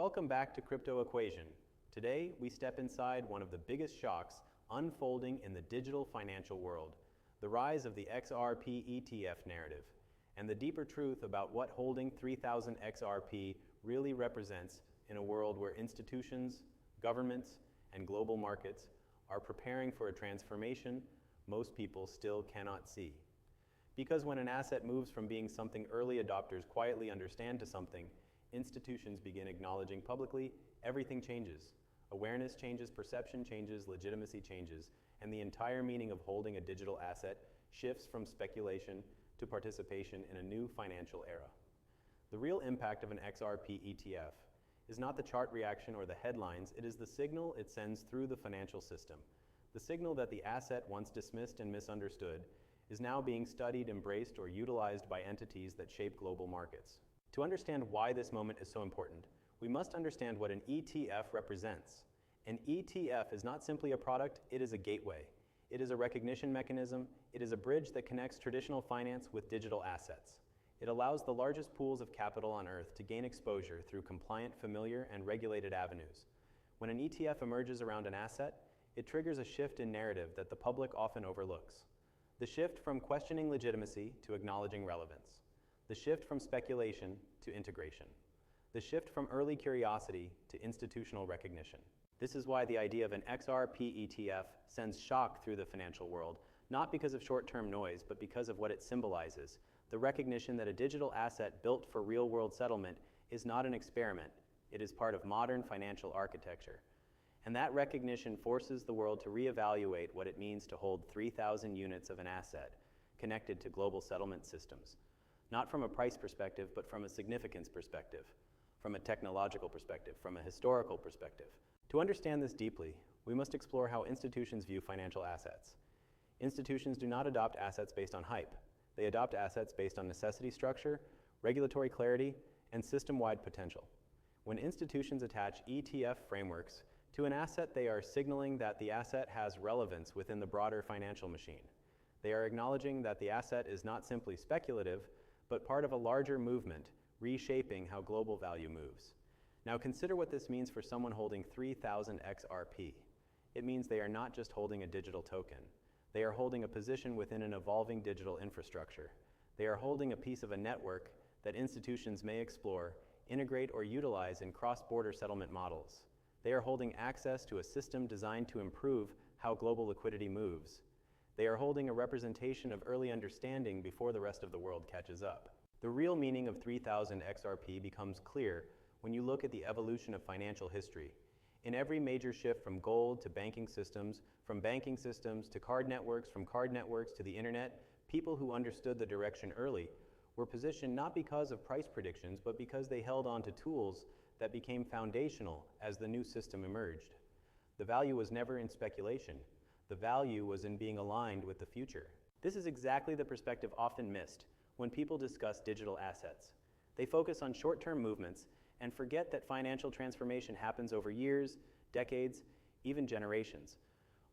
Welcome back to Crypto Equation. Today, we step inside one of the biggest shocks unfolding in the digital financial world, the rise of the XRP ETF narrative, and the deeper truth about what holding 3,000 XRP really represents in a world where institutions, governments, and global markets are preparing for a transformation most people still cannot see. Because when an asset moves from being something early adopters quietly understand to something institutions begin acknowledging publicly, everything changes. Awareness changes, perception changes, legitimacy changes, and the entire meaning of holding a digital asset shifts from speculation to participation in a new financial era. The real impact of an XRP ETF is not the chart reaction or the headlines, it is the signal it sends through the financial system. The signal that the asset once dismissed and misunderstood is now being studied, embraced, or utilized by entities that shape global markets. To understand why this moment is so important, we must understand what an ETF represents. An ETF is not simply a product, it is a gateway. It is a recognition mechanism, it is a bridge that connects traditional finance with digital assets. It allows the largest pools of capital on Earth to gain exposure through compliant, familiar, and regulated avenues. When an ETF emerges around an asset, it triggers a shift in narrative that the public often overlooks. The shift from questioning legitimacy to acknowledging relevance. The shift from speculation to integration. The shift from early curiosity to institutional recognition. This is why the idea of an XRP ETF sends shock through the financial world, not because of short-term noise, but because of what it symbolizes, the recognition that a digital asset built for real-world settlement is not an experiment, it is part of modern financial architecture. And that recognition forces the world to reevaluate what it means to hold 3,000 units of an asset connected to global settlement systems. Not from a price perspective, but from a significance perspective, from a technological perspective, from a historical perspective. To understand this deeply, we must explore how institutions view financial assets. Institutions do not adopt assets based on hype. They adopt assets based on necessity structure, regulatory clarity, and system-wide potential. When institutions attach ETF frameworks to an asset, they are signaling that the asset has relevance within the broader financial machine. They are acknowledging that the asset is not simply speculative, but part of a larger movement, reshaping how global value moves. Now consider what this means for someone holding 3,000 XRP. It means they are not just holding a digital token. They are holding a position within an evolving digital infrastructure. They are holding a piece of a network that institutions may explore, integrate, or utilize in cross-border settlement models. They are holding access to a system designed to improve how global liquidity moves. They are holding a representation of early understanding before the rest of the world catches up. The real meaning of 3,000 XRP becomes clear when you look at the evolution of financial history. In every major shift from gold to banking systems, from banking systems to card networks, from card networks to the internet, people who understood the direction early were positioned not because of price predictions, but because they held on to tools that became foundational as the new system emerged. The value was never in speculation. The value was in being aligned with the future. This is exactly the perspective often missed when people discuss digital assets. They focus on short-term movements and forget that financial transformation happens over years, decades, even generations.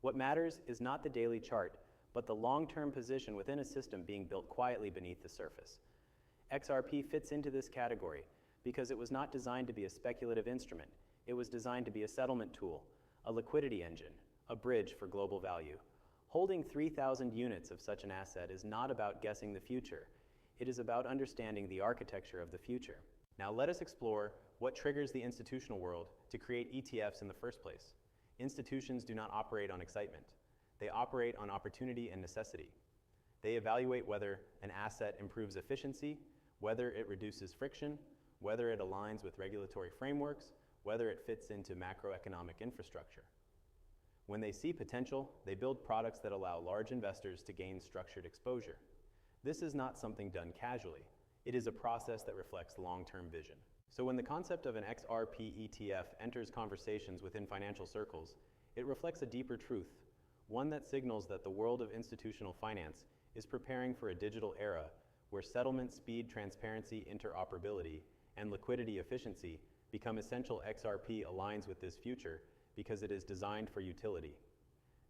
What matters is not the daily chart, but the long-term position within a system being built quietly beneath the surface. XRP fits into this category because it was not designed to be a speculative instrument. It was designed to be a settlement tool, a liquidity engine, a bridge for global value. Holding 3,000 units of such an asset is not about guessing the future. It is about understanding the architecture of the future. Now let us explore what triggers the institutional world to create ETFs in the first place. Institutions do not operate on excitement. They operate on opportunity and necessity. They evaluate whether an asset improves efficiency, whether it reduces friction, whether it aligns with regulatory frameworks, whether it fits into macroeconomic infrastructure. When they see potential, they build products that allow large investors to gain structured exposure. This is not something done casually. It is a process that reflects long-term vision. So when the concept of an XRP ETF enters conversations within financial circles, it reflects a deeper truth, one that signals that the world of institutional finance is preparing for a digital era where settlement speed, transparency, interoperability, and liquidity efficiency become essential. XRP aligns with this future because it is designed for utility.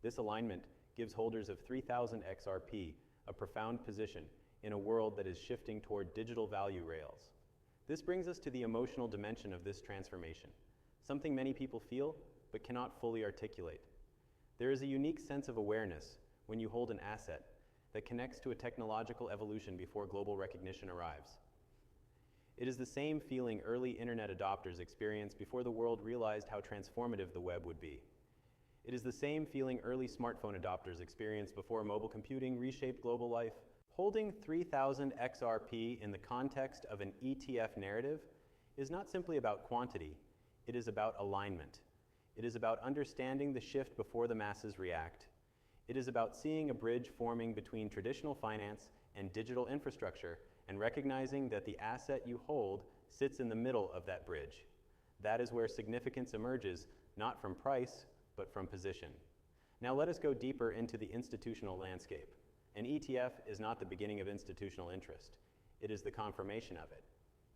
This alignment gives holders of 3,000 XRP a profound position in a world that is shifting toward digital value rails. This brings us to the emotional dimension of this transformation, something many people feel but cannot fully articulate. There is a unique sense of awareness when you hold an asset that connects to a technological evolution before global recognition arrives. It is the same feeling early internet adopters experienced before the world realized how transformative the web would be. It is the same feeling early smartphone adopters experienced before mobile computing reshaped global life. Holding 3,000 XRP in the context of an ETF narrative is not simply about quantity, it is about alignment. It is about understanding the shift before the masses react. It is about seeing a bridge forming between traditional finance and digital infrastructure and recognizing that the asset you hold sits in the middle of that bridge. That is where significance emerges, not from price, but from position. Now let us go deeper into the institutional landscape. An ETF is not the beginning of institutional interest. It is the confirmation of it.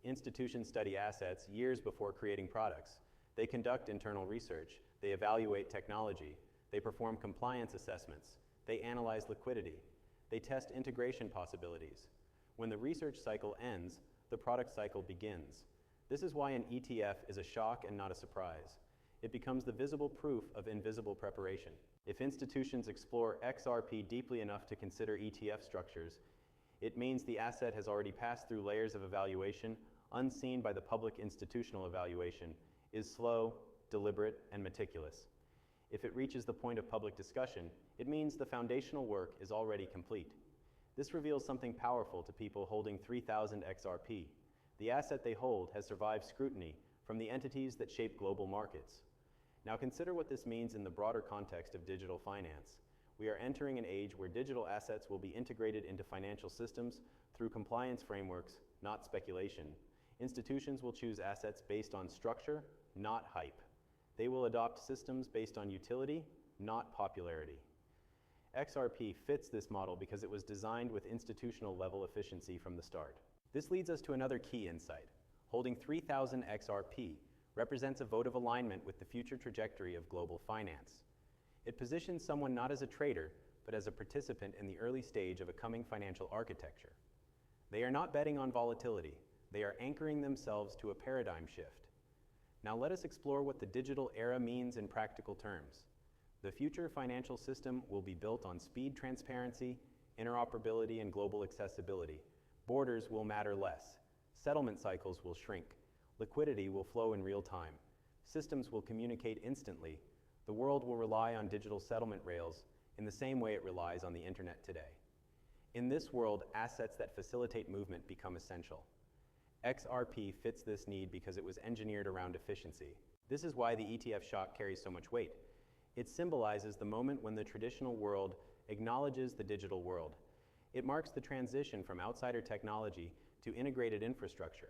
Institutions study assets years before creating products. They conduct internal research. They evaluate technology. They perform compliance assessments. They analyze liquidity. They test integration possibilities. When the research cycle ends, the product cycle begins. This is why an ETF is a shock and not a surprise. It becomes the visible proof of invisible preparation. If institutions explore XRP deeply enough to consider ETF structures, it means the asset has already passed through layers of evaluation unseen by the public institutional evaluation, is slow, deliberate, and meticulous. If it reaches the point of public discussion, it means the foundational work is already complete. This reveals something powerful to people holding 3,000 XRP. The asset they hold has survived scrutiny from the entities that shape global markets. Now consider what this means in the broader context of digital finance. We are entering an age where digital assets will be integrated into financial systems through compliance frameworks, not speculation. Institutions will choose assets based on structure, not hype. They will adopt systems based on utility, not popularity. XRP fits this model because it was designed with institutional level efficiency from the start. This leads us to another key insight. Holding 3,000 XRP represents a vote of alignment with the future trajectory of global finance. It positions someone not as a trader, but as a participant in the early stage of a coming financial architecture. They are not betting on volatility. They are anchoring themselves to a paradigm shift. Now let us explore what the digital era means in practical terms. The future financial system will be built on speed, transparency, interoperability, and global accessibility. Borders will matter less. Settlement cycles will shrink. Liquidity will flow in real time. Systems will communicate instantly. The world will rely on digital settlement rails in the same way it relies on the internet today. In this world, assets that facilitate movement become essential. XRP fits this need because it was engineered around efficiency. This is why the ETF shock carries so much weight. It symbolizes the moment when the traditional world acknowledges the digital world. It marks the transition from outsider technology to integrated infrastructure.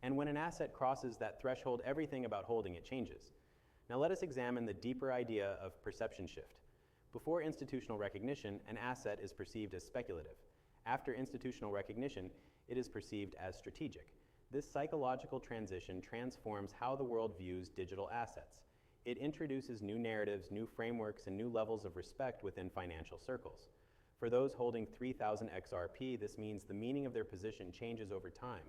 And when an asset crosses that threshold, everything about holding it changes. Now let us examine the deeper idea of perception shift. Before institutional recognition, an asset is perceived as speculative. After institutional recognition, it is perceived as strategic. This psychological transition transforms how the world views digital assets. It introduces new narratives, new frameworks, and new levels of respect within financial circles. For those holding 3,000 XRP, this means the meaning of their position changes over time.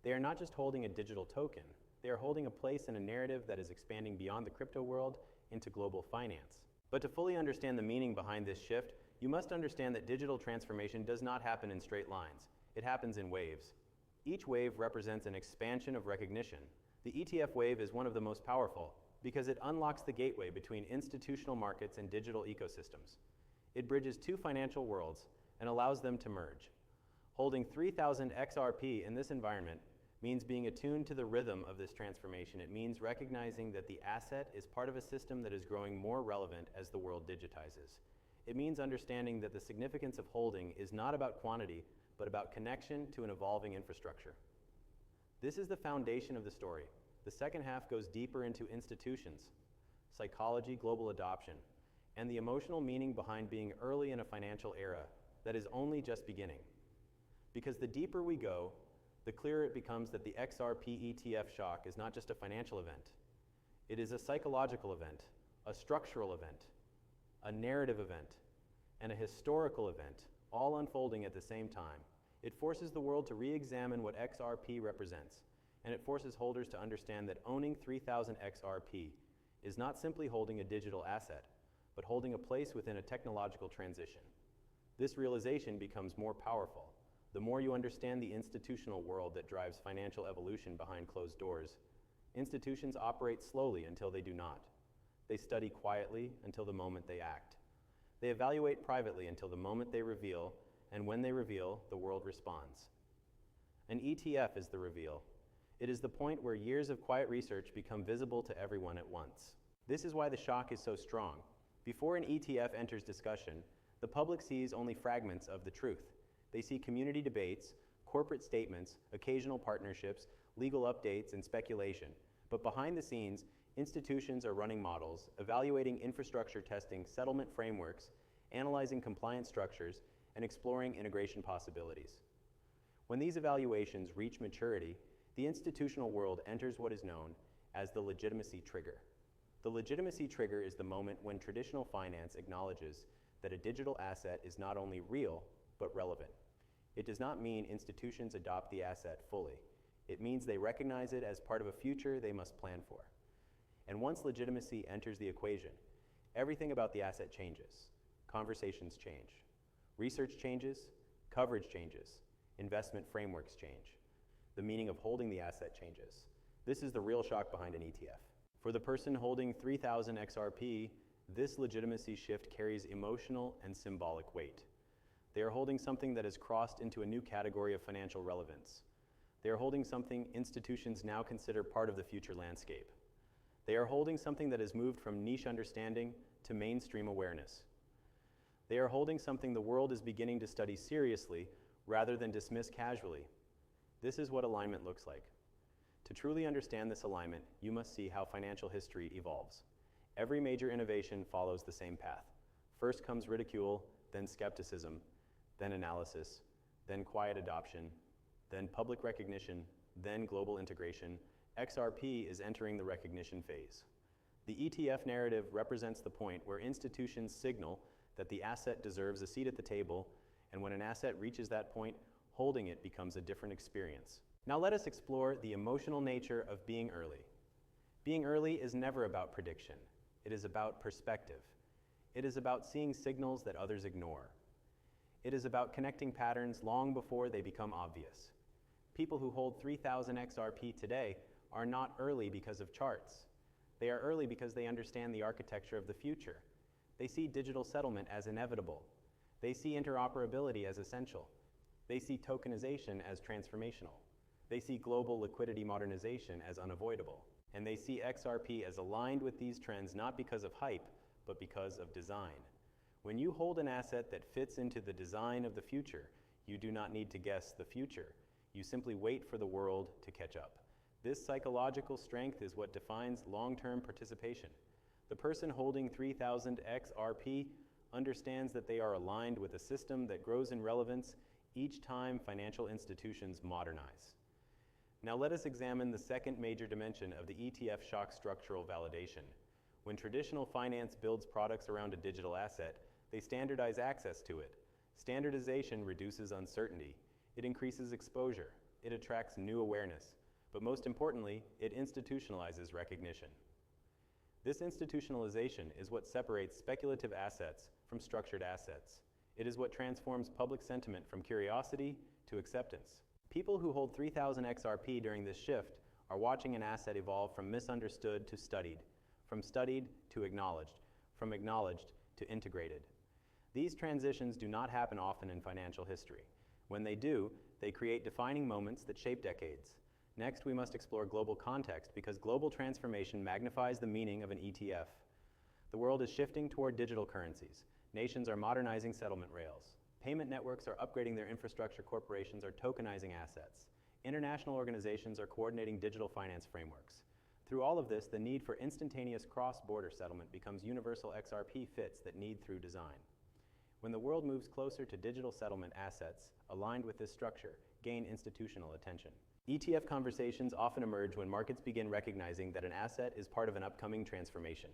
They are not just holding a digital token, they are holding a place in a narrative that is expanding beyond the crypto world into global finance. But to fully understand the meaning behind this shift, you must understand that digital transformation does not happen in straight lines. It happens in waves. Each wave represents an expansion of recognition. The ETF wave is one of the most powerful because it unlocks the gateway between institutional markets and digital ecosystems. It bridges two financial worlds and allows them to merge. Holding 3,000 XRP in this environment means being attuned to the rhythm of this transformation. It means recognizing that the asset is part of a system that is growing more relevant as the world digitizes. It means understanding that the significance of holding is not about quantity, but about connection to an evolving infrastructure. This is the foundation of the story. The second half goes deeper into institutions, psychology, global adoption, and the emotional meaning behind being early in a financial era that is only just beginning. Because the deeper we go, the clearer it becomes that the XRP ETF shock is not just a financial event. It is a psychological event, a structural event, a narrative event, and a historical event, all unfolding at the same time. It forces the world to re-examine what XRP represents, and it forces holders to understand that owning 3,000 XRP is not simply holding a digital asset, but holding a place within a technological transition. This realization becomes more powerful the more you understand the institutional world that drives financial evolution behind closed doors. Institutions operate slowly until they do not. They study quietly until the moment they act. They evaluate privately until the moment they reveal, and when they reveal, the world responds. An ETF is the reveal. It is the point where years of quiet research become visible to everyone at once. This is why the shock is so strong. Before an ETF enters discussion, the public sees only fragments of the truth. They see community debates, corporate statements, occasional partnerships, legal updates, and speculation. But behind the scenes, institutions are running models, evaluating infrastructure testing, settlement frameworks, analyzing compliance structures, and exploring integration possibilities. When these evaluations reach maturity, the institutional world enters what is known as the legitimacy trigger. The legitimacy trigger is the moment when traditional finance acknowledges that a digital asset is not only real, but relevant. It does not mean institutions adopt the asset fully. It means they recognize it as part of a future they must plan for. And once legitimacy enters the equation, everything about the asset changes. Conversations change. Research changes, coverage changes, investment frameworks change. The meaning of holding the asset changes. This is the real shock behind an ETF. For the person holding 3,000 XRP, this legitimacy shift carries emotional and symbolic weight. They are holding something that has crossed into a new category of financial relevance. They are holding something institutions now consider part of the future landscape. They are holding something that has moved from niche understanding to mainstream awareness. They are holding something the world is beginning to study seriously rather than dismiss casually. This is what alignment looks like. To truly understand this alignment, you must see how financial history evolves. Every major innovation follows the same path. First comes ridicule, then skepticism, then analysis, then quiet adoption, then public recognition, then global integration. XRP is entering the recognition phase. The ETF narrative represents the point where institutions signal that the asset deserves a seat at the table, and when an asset reaches that point, holding it becomes a different experience. Now let us explore the emotional nature of being early. Being early is never about prediction. It is about perspective. It is about seeing signals that others ignore. It is about connecting patterns long before they become obvious. People who hold 3,000 XRP today are not early because of charts. They are early because they understand the architecture of the future. They see digital settlement as inevitable. They see interoperability as essential. They see tokenization as transformational. They see global liquidity modernization as unavoidable. And they see XRP as aligned with these trends not because of hype, but because of design. When you hold an asset that fits into the design of the future, you do not need to guess the future. You simply wait for the world to catch up. This psychological strength is what defines long-term participation. The person holding 3,000 XRP understands that they are aligned with a system that grows in relevance each time financial institutions modernize. Now let us examine the second major dimension of the ETF shock: structural validation. When traditional finance builds products around a digital asset, they standardize access to it. Standardization reduces uncertainty. It increases exposure. It attracts new awareness. But most importantly, it institutionalizes recognition. This institutionalization is what separates speculative assets from structured assets. It is what transforms public sentiment from curiosity to acceptance. People who hold 3,000 XRP during this shift are watching an asset evolve from misunderstood to studied, from studied to acknowledged, from acknowledged to integrated. These transitions do not happen often in financial history. When they do, they create defining moments that shape decades. Next, we must explore global context because global transformation magnifies the meaning of an ETF. The world is shifting toward digital currencies. Nations are modernizing settlement rails. Payment networks are upgrading their infrastructure. Corporations are tokenizing assets. International organizations are coordinating digital finance frameworks. Through all of this, the need for instantaneous cross-border settlement becomes universal XRP fits that need through design. When the world moves closer to digital settlement, assets aligned with this structure gain institutional attention. ETF conversations often emerge when markets begin recognizing that an asset is part of an upcoming transformation.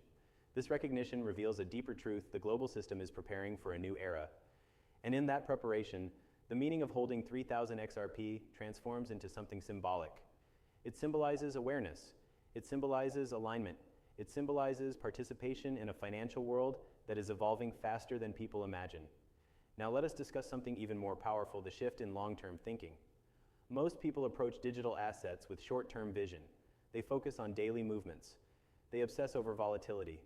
This recognition reveals a deeper truth: the global system is preparing for a new era. And in that preparation, The meaning of holding 3000 XRP transforms into something symbolic. It symbolizes awareness. It symbolizes alignment. It symbolizes participation in a financial world that is evolving faster than people imagine. Now let us discuss something even more powerful, the shift in long-term thinking. Most people approach digital assets with short-term vision. They focus on daily movements. They obsess over volatility.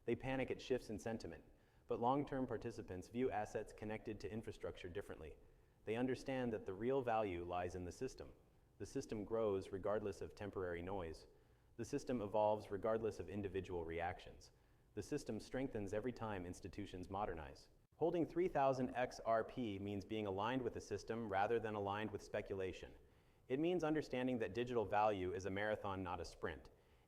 They panic at shifts in sentiment. But long-term participants view assets connected to infrastructure differently. They understand that the real value lies in the system. The system grows regardless of temporary noise. The system evolves regardless of individual reactions. The system strengthens every time institutions modernize. Holding 3000 XRP means being aligned with the system rather than aligned with speculation. It means understanding that digital value is a marathon, not a sprint.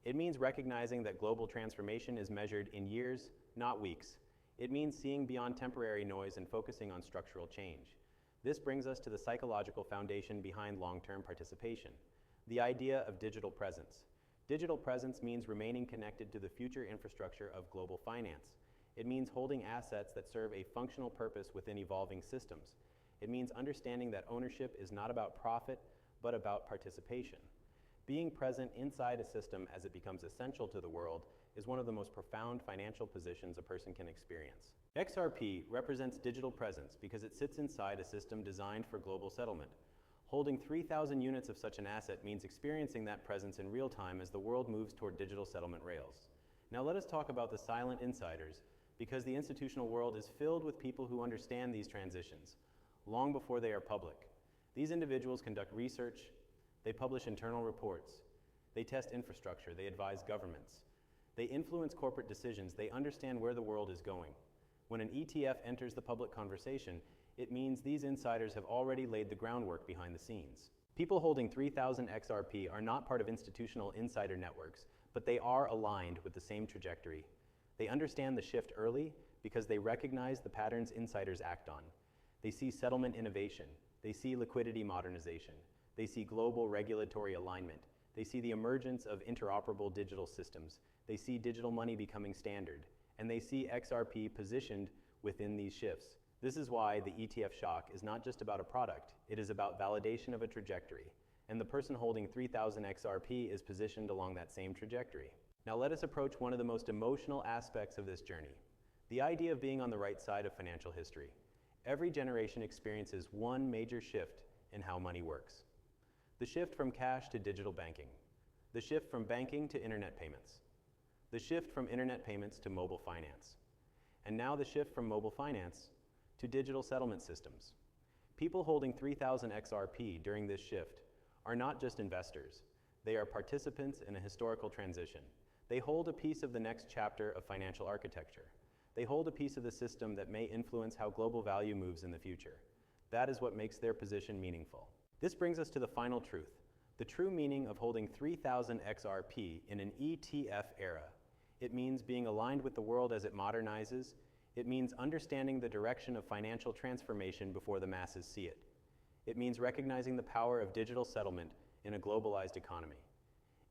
It means recognizing that global transformation is measured in years, not weeks. It means seeing beyond temporary noise and focusing on structural change. This brings us to the psychological foundation behind long-term participation, the idea of digital presence. Digital presence means remaining connected to the future infrastructure of global finance. It means holding assets that serve a functional purpose within evolving systems. It means understanding that ownership is not about profit, but about participation. Being present inside a system as it becomes essential to the world is one of the most profound financial positions a person can experience. XRP represents digital presence because it sits inside a system designed for global settlement. Holding 3,000 units of such an asset means experiencing that presence in real time as the world moves toward digital settlement rails. Now let us talk about the silent insiders, because the institutional world is filled with people who understand these transitions long before they are public. These individuals conduct research, they publish internal reports, they test infrastructure, they advise governments, they influence corporate decisions, they understand where the world is going. When an ETF enters the public conversation, it means these insiders have already laid the groundwork behind the scenes. People holding 3000 XRP are not part of institutional insider networks, but they are aligned with the same trajectory. They understand the shift early because they recognize the patterns insiders act on. They see settlement innovation. They see liquidity modernization. They see global regulatory alignment. They see the emergence of interoperable digital systems. They see digital money becoming standard. And they see XRP positioned within these shifts. This is why the ETF shock is not just about a product. It is about validation of a trajectory. And the person holding 3000 XRP is positioned along that same trajectory. Now let us approach one of the most emotional aspects of this journey, the idea of being on the right side of financial history. Every generation experiences one major shift in how money works. The shift from cash to digital banking. The shift from banking to internet payments. The shift from internet payments to mobile finance. And now the shift from mobile finance to digital settlement systems. People holding 3000 XRP during this shift are not just investors. They are participants in a historical transition. They hold a piece of the next chapter of financial architecture. They hold a piece of the system that may influence how global value moves in the future. That is what makes their position meaningful. This brings us to the final truth, the true meaning of holding 3000 XRP in an ETF era. It means being aligned with the world as it modernizes. It means understanding the direction of financial transformation before the masses see it. It means recognizing the power of digital settlement in a globalized economy.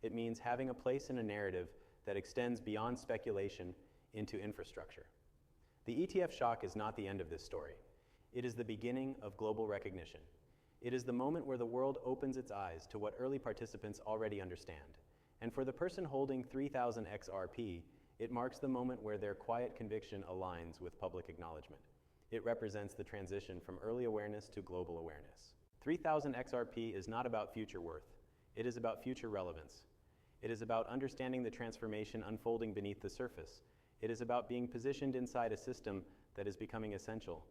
It means having a place in a narrative that extends beyond speculation into infrastructure. The ETF shock is not the end of this story. It is the beginning of global recognition. It is the moment where the world opens its eyes to what early participants already understand. And for the person holding 3000 XRP, it marks the moment where their quiet conviction aligns with public acknowledgement. It represents the transition from early awareness to global awareness. 3000 XRP is not about future worth. It is about future relevance. It is about understanding the transformation unfolding beneath the surface. It is about being positioned inside a system that is becoming essential.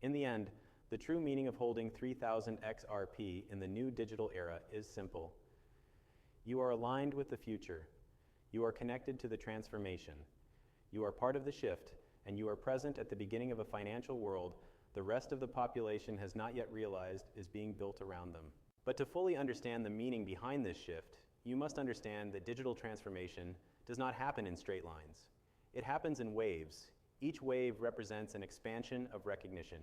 In the end, the true meaning of holding 3000 XRP in the new digital era is simple. You are aligned with the future. You are connected to the transformation. You are part of the shift, and you are present at the beginning of a financial world the rest of the population has not yet realized is being built around them. But to fully understand the meaning behind this shift, you must understand that digital transformation does not happen in straight lines. It happens in waves. Each wave represents an expansion of recognition.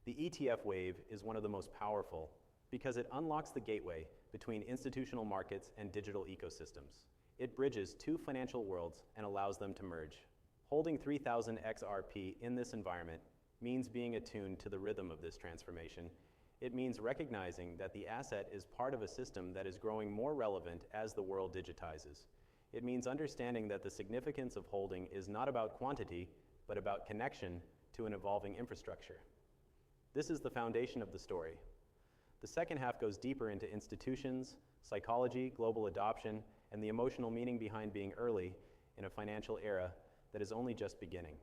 The ETF wave is one of the most powerful because it unlocks the gateway between institutional markets and digital ecosystems. It bridges two financial worlds and allows them to merge. Holding 3000 XRP in this environment means being attuned to the rhythm of this transformation. It means recognizing that the asset is part of a system that is growing more relevant as the world digitizes. It means understanding that the significance of holding is not about quantity, but about connection to an evolving infrastructure. This is the foundation of the story. The second half goes deeper into institutions, psychology, global adoption, and the emotional meaning behind being early in a financial era that is only just beginning.